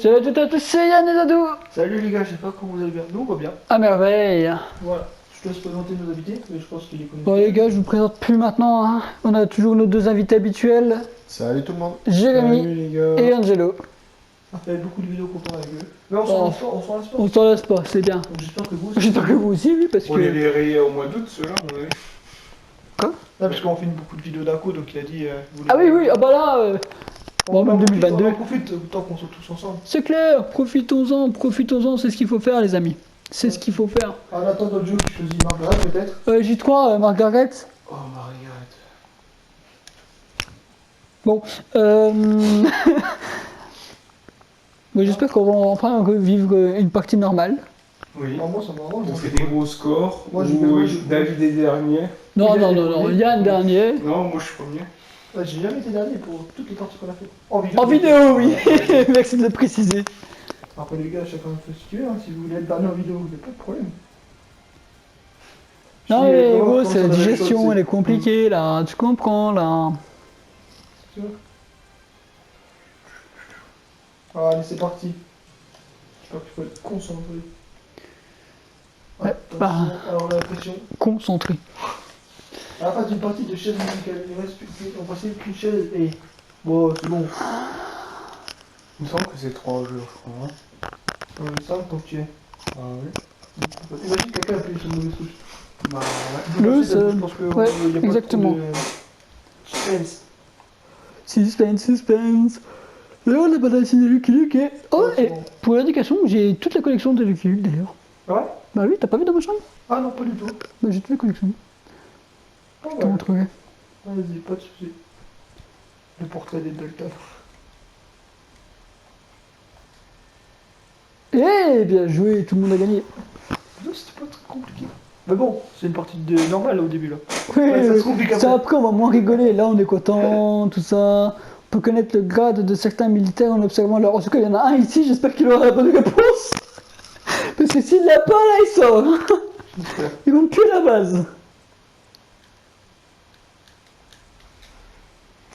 Salut à toutes et à tous, c'est Yann et Zadou. Salut les gars, j'espère que vous allez bien. Nous on va bien. À merveille. Voilà, je te laisse présenter nos invités, mais je pense qu'il les connaît. Bon les gars, je vous présente plus maintenant. Hein. On a toujours nos deux invités habituels, Salut tout le monde. Jérémy Salut les gars. et Angelo. On fait beaucoup de vidéos qu'on avec eux. Mais on Oh. s'en lasse pas. On s'en lasse pas, c'est bien. Donc j'espère que vous aussi. J'espère que vous aussi, oui, parce On les que... verrait au mois d'août, ceux-là, on avait. Non, parce qu'on fait beaucoup de vidéos d'un coup, donc il a dit. Ah oui, oui, ah bah là... Bon, même 2022. On en profite autant qu'on soit tous ensemble. C'est clair, profitons-en, c'est ce qu'il faut faire les amis. C'est ce qu'il faut faire. En attendant Joe qui choisit Margaret peut-être. J3, Margaret. Oh, Margaret. Bon, bon, j'espère qu'on va enfin vivre une partie normale. Oui. Alors, moi ça m'arrange. On fait des gros scores. Moi, je ou vais- David est dernier. Non, Oui, non, Yann non, est non, premier. Yann dernier. Non, moi je suis premier. Ouais, j'ai jamais été dernier pour toutes les parties qu'on a fait. En vidéo. En vidéo, oui. Merci de le préciser. Après les gars, chacun fait ce qu'il veut. Hein. Si vous voulez être dernier en vidéo, il n'y a pas de problème. Non Si, mais comment- gros, comment c'est ça la va, digestion, c'est- elle est compliquée là, tu comprends là. C'est sûr. Ah, allez, c'est parti. J'espère qu'il faut être concentré. Ouais, Attention, bah. alors la pression. Concentré. À la fin d'une partie de chaise musicale, il reste on passe qu'une chaise et. Bon, c'est bon. Il me semble que c'est 3 jeux, je crois. Hein. C'est simple donc tu es. Ah oui. Imagine quelqu'un appuie sur le mauvais touche. Bah ouais. Le Je pense que ouais, il y a pas exactement. trop de suspense. Suspense. Et on a pas de Lucky Luke et... Oh, Ouais, c'est et bon. pour l'indication, j'ai toute la collection de Lucky Luke d'ailleurs. Ah ouais? Bah oui, t'as pas vu dans ma chambre? Ah non, pas du tout. Bah j'ai toute la collection. Ah Je te ouais. montrerai. Vas-y, pas de soucis. Le portrait des Dalton. Eh bien joué, tout le monde a gagné. Non, c'était pas très compliqué. Mais bon, c'est une partie normale au début là. Oui, Ouais, ça se complique ça après. après on va moins rigoler, là on est content, tout ça. On peut connaître le grade de certains militaires en observant leur... En tout cas, il y en a un ici, j'espère qu'il aura la bonne réponse. Parce que s'il l'a pas, là, il sort. J'espère. Il va me tuer la base.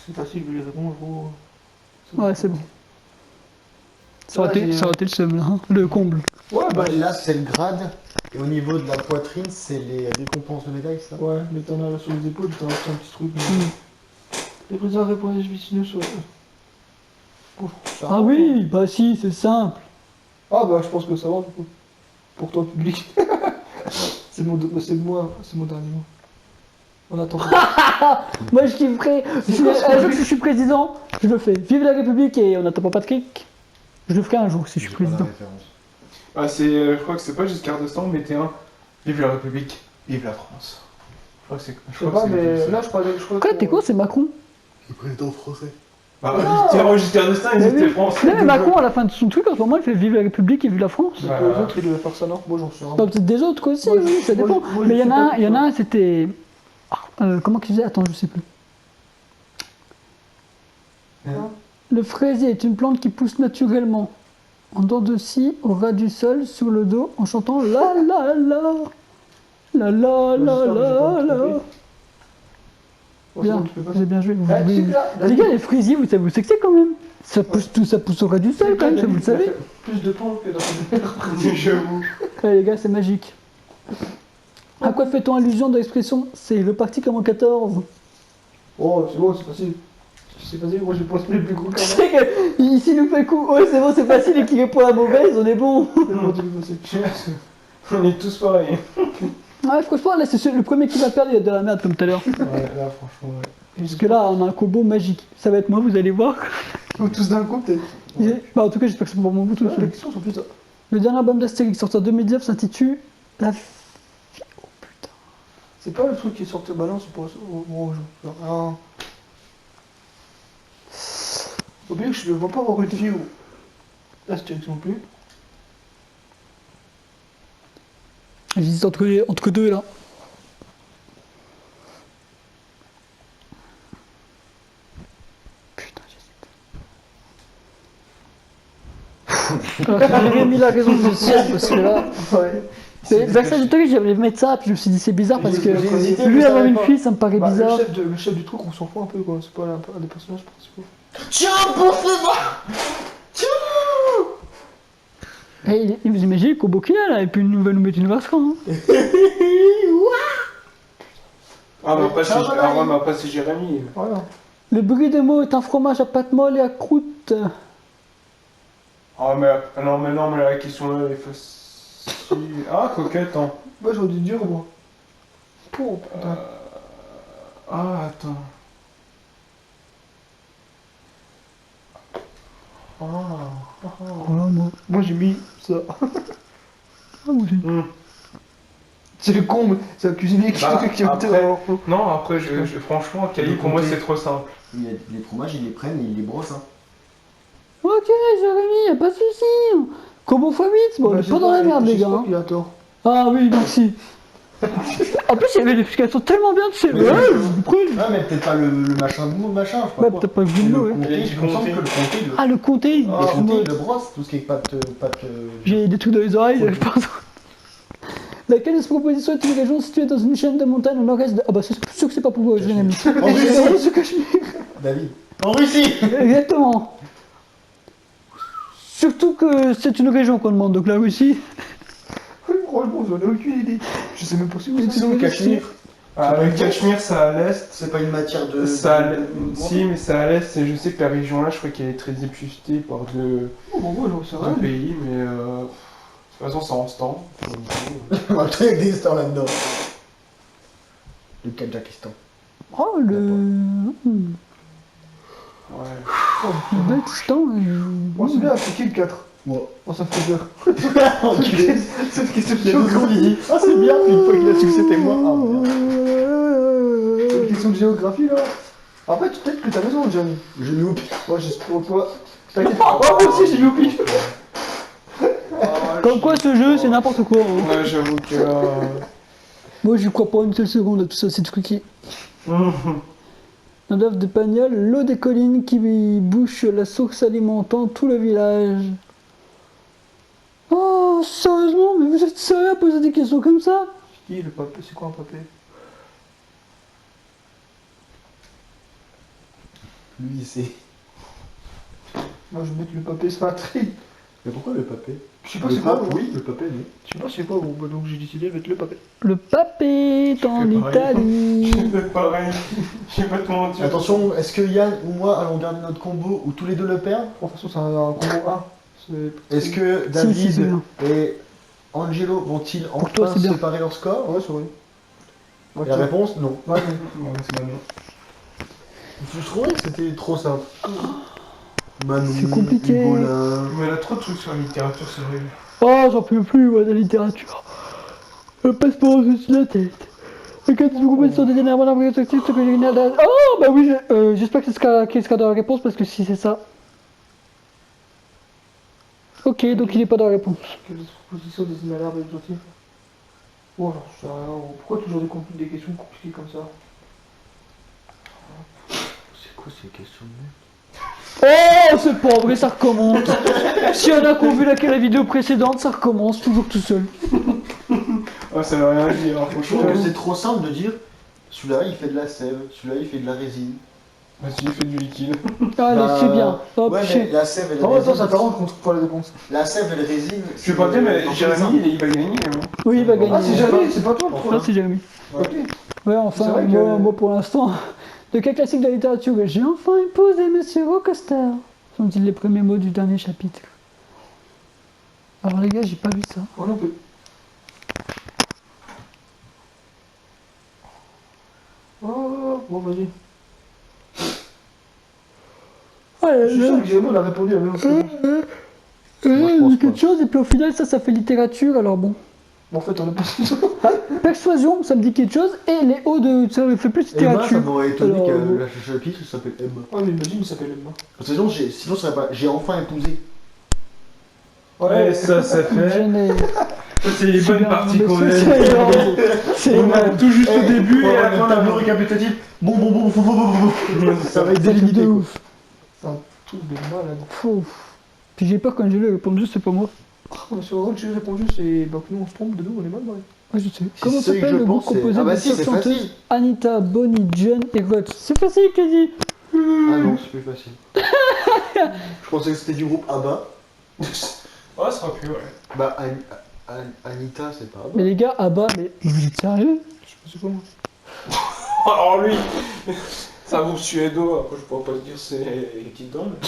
C'est facile de les répondre, gros. Ouais, c'est bon. Ça aurait été le seum, là, hein, le comble. Ouais, bah Là, c'est le grade. Et au niveau de la poitrine, c'est les récompenses de médailles, ça. ouais, mais t'en as sur les épaules, t'en as un petit truc. mais- Les présidents répondent vicineux sur. Bon, ça Ah va. oui, bah si, c'est simple. Ah bah je pense que ça va du coup. Pour toi public. c'est mon dernier mot. On attend. Moi, je kifferais. Si un jour, si je suis président, je le fais. Vive la République et on n'attend pas Patrick. Je le ferai un jour si je suis président. Ah, je crois que c'est pas Giscard d'Estaing, mais t'es un. Vive la République, vive la France. Je crois que c'est. Je sais pas, mais là je crois Quoi, t'es quoi, c'est Macron? Le président français. Non. Bah, Giscard d'Estaing, ils Mais étaient oui. français. Non, mais Macron, à la fin de son truc, en ce moment, il fait Vive la République et Vive la France. Les Bah, autres ils devaient faire ça, non? Moi j'en sais rien. Bah, peut-être des autres quoi aussi, Moi, oui, je- ça moi, dépend. je- moi, je Mais il y en a sais un, pas il y en a tout un, c'était. Comment qu'il faisait? Attends, je sais plus. Le fraisier est une plante qui pousse naturellement en dents de scie au ras du sol sur le dos en chantant la la la la la la la la. Bien, j'ai bien joué. Ah, tu sais que là, Les gars, les fraisiers, vous savez où c'est que c'est quand même? Ça pousse tout, ça pousse au ras du sol quand même, ça vous le savez? Plus de temps que dans le J'avoue. Ouais, les gars, c'est magique. À quoi fait-on allusion dans l'expression c'est le parti comme en 14? Oh, c'est bon, c'est facile. C'est facile, moi je pense les plus gros quand Tu même. sais que ici nous fait le coup, ouais c'est bon, c'est facile et qui répond à la mauvaise, on est bon. C'est bon, tu peux passer. On est tous pareils. Ouais, franchement, là c'est le premier qui va perdre, il a de la merde comme tout à l'heure. Ouais, là, franchement, ouais. Parce que là, on a un combo magique. Ça va être moi, vous allez voir. Ou tous d'un coup peut-être. Bah, en tout cas, j'espère que c'est pour mon bout tout Les seul. questions sont plus ça. Le dernier album d'Astérix sorti en 2019 s'intitule La fille. Oh putain. C'est pas le truc qui est sorti au balance pour au jeu. Ah. Au pire, je ne vois pas avoir une fille ou. Là, c'est non plus. J'hésite entre deux là. Putain, j'hésite. Alors, j'ai mis la raison de ça parce que là. Ouais. Mais Versailles, j'allais mettre ça, puis je me suis dit c'est bizarre parce que J'ai hésité, lui je avoir savais une pas. fille, ça me paraît Bah, bizarre. le chef du truc, on s'en fout un peu quoi. C'est pas un des personnages principaux. Tiens, bouffez-moi. Tiens. Et vous imaginez le combo qu'il a là, et puis il va nous mettre une vascan. Hein. Ah, mais après, Ça va, mais après, c'est Jérémy. Voilà. Le brie de mots est un fromage à pâte molle et à croûte. Ah, mais non, mais la question là, elle est facile. Ah, coquette, hein. Moi, j'aurais dû dire, moi. Pour, putain. Ah, attends. Ah. Voilà, Moi, j'ai mis ça. moi j'ai. C'est le con, mais c'est un cuisinier qui Bah, qui a après- vraiment. Non, après, franchement, Kali, pour moi, c'est trop simple. Les fromages, ils les prennent et ils les brossent. Hein. Ok, Jérémy, y'a pas de soucis. Combo x8, bon, on Bah, est pas dans la merde, les gars. J'espère hein. qu'il a tort. Ah oui, merci. En plus, il y avait l'explication tellement bien de ces. Mais Ouais, oui. vous prenez. Ah, mais peut-être pas le machin de mot, machin, je sais pas Ouais, quoi. peut-être pas le Et Vimeo, le ouais. comté, Et il me semble comté. que le comté, il le... Ah, le comté. le comté, il le brosse, tout ce qui est pâte... J'ai des trucs dans les oreilles, je pense. Laquelle de ces propositions est une région située dans une chaîne de montagnes au nord-est de... Ah bah c'est sûr que c'est pas pour vous, Jérémy. En Russie. C'est Cachemire. David. En Russie. Exactement. Surtout que c'est une région qu'on demande, donc la Russie. Franchement, j'en ai aucune idée. Je sais même pas si vous êtes C'est le Cachemire. Ah, le Cachemire, c'est à l'est. C'est pas une matière de... Ça à l'est. Si, mais c'est à l'est. Et je sais que la région là, je crois qu'elle est très épustée par de Oh, bon, moi, j'en sais rien. pays, mais de toute façon, c'est en stand. On va avec des stars là-dedans. Le Kadjakistan. Oh, le... Ouais. Le Pakistan. On s'est bien appliqué le 4. Moi. Oh, ça fait peur. Enculé. Cette question Il y a 2 secondes, il dit « Ah, c'est bien !» Puis une fois qu'il a su que c'était moi, ah merde. Une question de géographie, là. En fait, peut-être que t'as raison, Johnny. Je loupe. Moi, j'espère pas. T'inquiète pas. Oh, moi aussi, j'ai loupé. Comme quoi ce jeu, c'est n'importe quoi. Hein. Ouais, j'avoue que là. Moi, j'y crois pas une seule seconde à tout ça, c'est truqué. Un œuf de Pagnol, l'eau des collines qui bouche la source alimentant tout le village. Oh, sérieusement, mais vous êtes sérieux à poser des questions comme ça? Je dis, le papier, c'est quoi un papier? Lui, c'est... Moi, je vais mettre le papier sur la trille. Mais pourquoi le papé? Je sais pas Le c'est quoi, pape, moi. oui, le papé, non. Je sais pas c'est quoi, bon, bah, donc j'ai décidé de mettre le papier. Le papé en Je fais pareil. Italie. C'est pareil. Je sais pas te mentir. Attention, est-ce que Yann ou moi allons garder notre combo ou tous les deux le perdre? De toute façon, c'est un combo A. Est-ce que Si, David c'est bien. et Angelo vont-ils Pour toi, enfin c'est bien. séparer leur score? Ouais, c'est vrai. Ouais, La réponse, non. Ouais, Ouais, c'est Manon. Je trouvais que c'était trop simple. Manon, C'est compliqué. Hugolin. Mais elle a trop de trucs sur la littérature, c'est vrai. Oh, j'en peux plus, moi, de la littérature. Le passeport au-dessus de la tête. Le cas de proposition des énervements d'embryon toxique, ce que j'ai Oh, bah oui, j'espère que c'est ce sera dans la réponse, parce que si c'est ça. Ok, donc il est pas dans la réponse. Quelle proposition des inhaleurs exotiques? Oh, j'en sais rien. Pourquoi toujours des questions compliquées comme ça? C'est quoi ces questions de merde? Oh, c'est pas vrai, ça recommence. S'il y en a qui ont vu la vidéo précédente, ça recommence, toujours tout seul. Ah, ça veut rien dire, hein, Je franchement. trouve que c'est trop simple de dire celui-là il fait de la sève, celui-là il fait de la résine. Bah, si, il fait du liquide. Allez, Bah, c'est bien. Hop, Ouais, mais chez- la sève et la En même temps, ça résine. t'arrange qu'on trouve pas les réponses. La sève et la résine. Je vais pas dire, mais Jérémy, il va gagner. Hein. Oui, il va gagner. Ah, c'est jamais, c'est pas toi le Ah, problème. c'est Jérémy. Ok. Ouais, C'est enfin, vrai que- moi pour l'instant, de quel classique de la littérature j'ai enfin épousé Monsieur Rocoster sont-ils les premiers mots du dernier chapitre? Alors les gars, j'ai pas vu ça. Moi non plus. Oh, bon, vas-y. Ouais, Je suis sûr que Jérémy, on a répondu à la même chose. Moi, je pense quelque pas. chose, et puis au final, ça fait littérature, alors bon. Bon, en fait, on a pas Persuasion, ça me dit quelque chose, et les hauts de. Ça me fait plus Emma, ça littérature. m'aurait étonné Alors, que la chapitre s'appelle Emma. Ouais, mais imagine, il s'appelle Emma. Parce que sinon ça serait pas. J'ai enfin épousé. Ouais, ça fait. Je n'ai- Ça, c'est les C'est bonnes bien, parties mais qu'on c'est- aime. c'est- On a tout juste au début et à la le fin, tableau la récapitulatif. Bon. Ça va être des lignes de ouf. C'est un truc de malade. Fou. Puis j'ai peur quand j'ai le répondu, c'est pas moi. Sur le rôle que j'ai répondu, c'est bah, que nous on se trompe de nous, on est mal barrés. Ouais, je sais. Comment C'est que s'appelle je le groupe pense, c'est- composé Ah bah de si, c'est chanteuses facile. Anita, Bonnie, John et Ruth? C'est facile, quasi. Ah non, c'est plus facile. Je pensais que c'était du groupe ABBA. Ouais, ça sera plus, ouais. Bah, Anita, c'est pas Mais les gars, Abba, mais vous êtes sérieux? Je sais pas c'est quoi moi. Alors lui, c'est un groupe suédois, après je pourrais pas te dire c'est qui dedans, mais...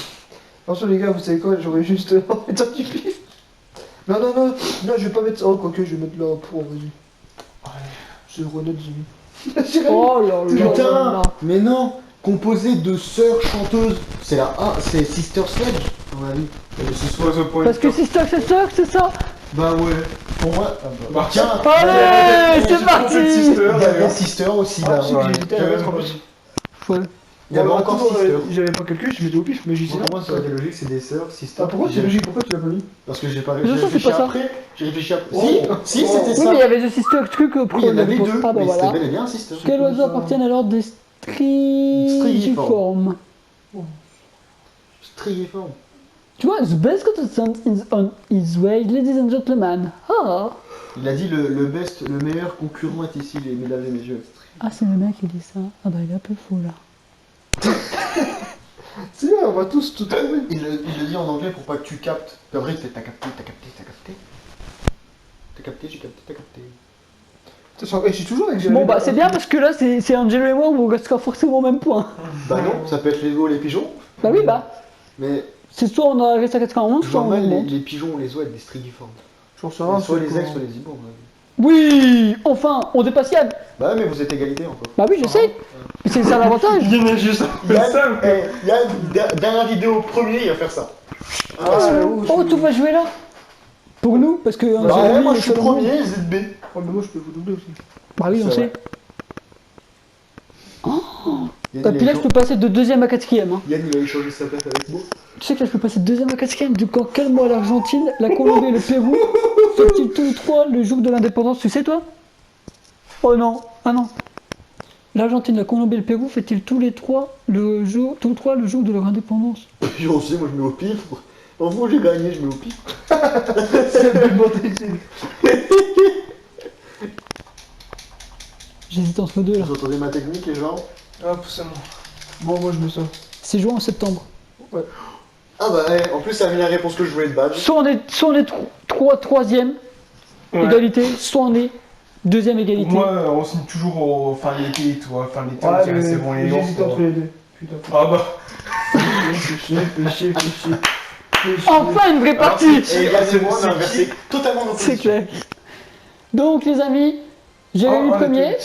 Attention les gars, vous savez quoi, j'aurais juste envie de du pif. Non, non, non, non, je vais pas mettre ça. Oh, quoique, je vais mettre là pour, vas-y. C'est René Jimmy. Oh là là là Putain là. Mais non Composé de sœurs chanteuses. C'est la A, c'est Sister Sledge, on a vu. C'est soit The Point. Parce que Sister, c'est ça? Bah ouais. Pour moi, Bah, tiens, Allez, c'est parti! il y avait Sister aussi là. Ah, c'est que ouais. j'ai hésité à la mettre en plus. Ouais. Il y avait Bon, encore attends, Sister. J'avais pas calculé, je mettais au pif, mais j'y sais Pour pas. moi, ça aurait été logique, c'est des sœurs, Sister. Ah, pourquoi c'est logique? Pourquoi tu l'as pas mis? Parce que j'ai pas Mais ça, c'est réfléchi pas ça. après. J'ai réfléchi après. Oh. Si, si, Oh. c'était Oui, ça. mais il y avait The Sister truc au Oui, il y premier. en avait deux. Ah bah Mais c'était voilà. bel et bien Sister. Quels oiseaux appartiennent à l'ordre des strigiformes? Strigiforme. Tu vois, the best contestant is on his way, ladies and gentlemen. Ah, Il a dit le best, le meilleur concurrent est ici, les mesdames et messieurs. ah c'est le mec qui dit ça. Ah bah il est un peu fou là. C'est bien, on va tous tout trouver. Il le dit en anglais pour pas que tu captes. Puis après, t'as capté, t'as capté, t'as capté. T'as capté, j'ai capté, t'as capté. Je suis toujours avec Bon bah c'est bien parce que là c'est Angelo et moi où on restera forcément au même point. Bah non, ça peut être les veaux, les pigeons. Bah oui bah. Mais C'est soit on a resté à 91, je soit vois on mal monte. les pigeons, on les oies avec des strigiformes. J'en sais rien. Soit les ex, soit les hiboux. Oui, enfin, on dépasse Yann. Bah ouais, mais vous êtes égalité encore. Bah oui je sais. Mais c'est ça l'avantage. Il y en a juste un Yann, seul. dernière vidéo premier, il va faire ça. Oh tout va jouer là. Pour nous, parce que Bah Angelo, ouais, lui, moi est je suis seul au monde. premier, ZB. Oh, mais moi je peux vous doubler aussi. Bah oui on C'est sait. vrai. Et puis là je peux passer de deuxième à quatrième. Hein. Yann, il va échanger sa place avec moi. Tu sais que là je peux passer de deuxième à quatrième. Du coup, quel mois l'Argentine, la Colombie et le Pérou sont-ils tous les trois le jour de l'indépendance? Tu sais toi? Oh non, ah non. L'Argentine, la Colombie et le Pérou fait-ils tous les trois le jour de leur indépendance? J'en sais, moi je mets au pif. En gros, j'ai gagné, je mets au pif. C'est le plus bon décide. J'hésite entre deux là. Vous entendez ma technique, les gens? Hop, c'est bon. Bon, moi je mets ça. C'est joué en septembre. Ah bah ouais, en plus ça a mis la réponse que je voulais de base. Soit on est troisième Ouais. égalité, soit on est deuxième égalité. Moi, on signe toujours au fin de l'été, toi. Fin de l'été, on Ouais, dirait c'est bon, les mais gens. j'hésite entre les deux. Putain. Ah bah. Fais chier. Enfin une vraie partie. Et Yann et moi, on a inversé totalement nos C'est positions. clair. Donc les amis, j'ai eu le on a premier.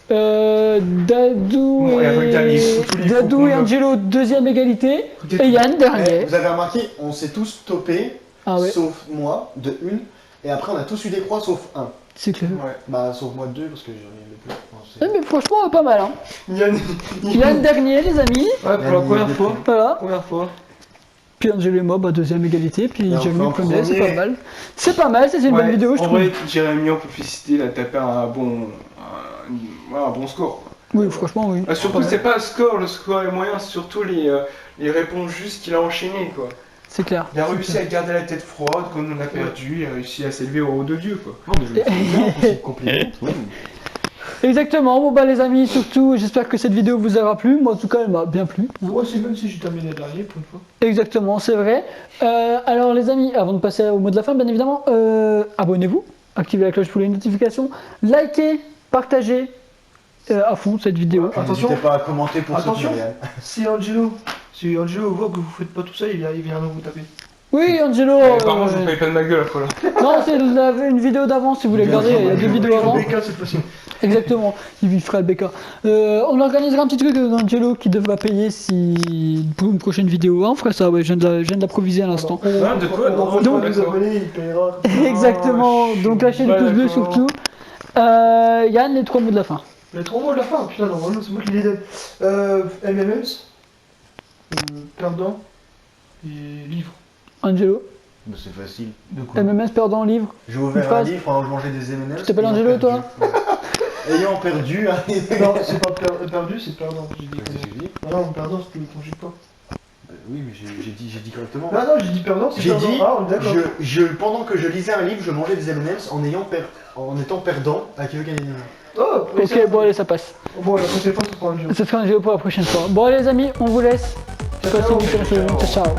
Dadou Bon, et regarde, il faut tous les Dadou faux et qu'on a. Angelo deuxième égalité. Regarde. Et Yann Eh, dernier. vous avez remarqué, on s'est tous topés, Ah ouais, sauf moi, de une. Et après, on a tous eu des croix, sauf un. c'est clair. Ouais. Bah, sauf moi de deux, parce que j'en ai le plus. Enfin, c'est- Ouais, mais franchement pas mal hein. Yann, Yann dernier les amis. Ouais, pour la première fois. Voilà. Première fois. Puis Angelo et moi bah, deuxième égalité. Puis Et j'ai enfin, mis premier, c'est premier. pas mal. C'est pas mal, c'est une bonne vidéo je en trouve. vrai, Jérémy, on peut féliciter, il a tapé un bon score. Oui franchement oui. Surtout, c'est pas le score est moyen, c'est surtout les réponses justes qu'il a enchaînées, quoi. C'est clair. Il a réussi à garder la tête froide quand on a perdu, il a réussi à s'élever au haut de Dieu, quoi. Non, mais je me suis bien, c'est compliment. Oui. Exactement, bon bah les amis, surtout j'espère que cette vidéo vous aura plu, moi en tout cas elle m'a bien plu. hein. Moi aussi, même si j'ai terminé dernier pour une fois. Exactement, c'est vrai. Alors les amis, avant de passer au mot de la fin, bien évidemment, abonnez-vous, activez la cloche pour les notifications, likez, partagez à fond cette vidéo. Attention. N'hésitez pas à commenter pour Attention. soutenir Yann. Si Angelo voit que vous faites pas tout ça, il vient vous taper. Oui Angelo, Par contre, je vous paye pas de ma gueule, après, là. non c'est une vidéo d'avant si vous voulez regarder, il y a deux vidéos avant. BK cette fois-ci. Exactement, il fera le BK. On organisera un petit truc avec Angelo qui devra payer si pour une prochaine vidéo. Hein, on fera ça, ouais, je viens d'improviser à l'instant. Ah, de quoi? On Donc, va les abonnés, il payera. Exactement, je suis donc lâchez le pas pouce bleu d'accord. surtout. Yann, les 3 mots de la fin. Les 3 mots de la fin, putain, normalement c'est moi qui les donne. MMS, perdant et livre. Angelo, Bah, c'est facile. De quoi MMS perdant livre. J'ai Une ouvert un phrase. livre pendant que je mangeais des M&M's. Tu t'appelles ayant Angelo, perdu. toi Ayant perdu, hein. Non, c'est pas perdu, c'est perdant. J'ai dit Qu'est-ce que comment. j'ai dit Ah non, perdant, c'est le conjugue pas. Oui, mais j'ai dit correctement. Non, non, j'ai dit perdant, c'est J'ai perdant. dit, Ah, on est d'accord. pendant que je lisais un livre, je mangeais des M&M's en étant perdant à qui veut gagner. Oh, Ok, bon allez, ça passe. Bon, la prochaine fois, ce sera un jeu. Ce sera un vidéo pour la prochaine fois. Bon allez les amis, on vous laisse. Passez une excellente journée. Ciao ciao.